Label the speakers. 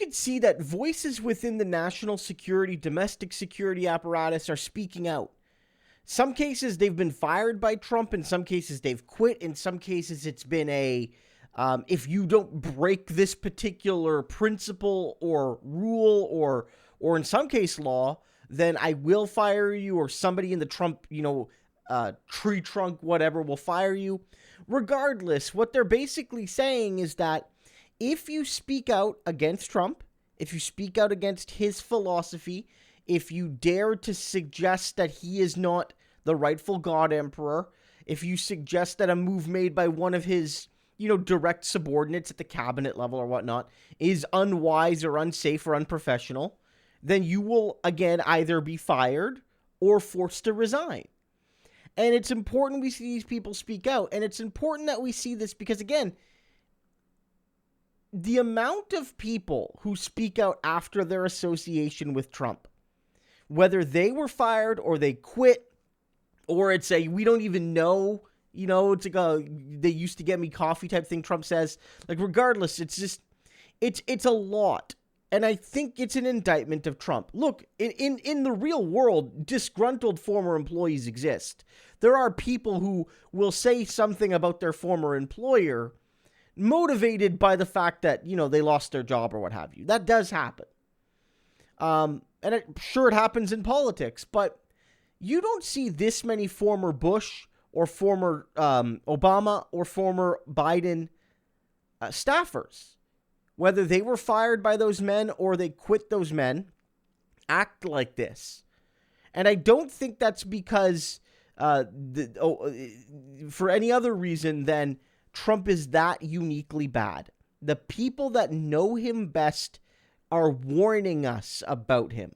Speaker 1: can see that voices within the national security, domestic security apparatus are speaking out. Some cases they've been fired by Trump. In some cases they've quit. In some cases it's been if you don't break this particular principle or rule or in some case law, then I will fire you, or somebody in the Trump, tree trunk, whatever, will fire you. Regardless, what they're basically saying is that if you speak out against Trump, if you speak out against his philosophy, if you dare to suggest that he is not the rightful God Emperor, if you suggest that a move made by one of his, direct subordinates at the cabinet level or whatnot is unwise or unsafe or unprofessional, then you will, again, either be fired or forced to resign. And it's important we see these people speak out. And it's important that we see this because, again, the amount of people who speak out after their association with Trump, whether they were fired or they quit, or it's we don't even know, it's like they used to get me coffee type thing, Trump says. Like, regardless, it's a lot. And I think it's an indictment of Trump. Look, in the real world, disgruntled former employees exist. There are people who will say something about their former employer motivated by the fact that, they lost their job or what have you. That does happen. And I'm sure it happens in politics, but you don't see this many former Bush or former Obama or former Biden staffers, whether they were fired by those men or they quit those men, act like this. And I don't think that's because for any other reason than Trump is that uniquely bad. The people that know him best are warning us about him.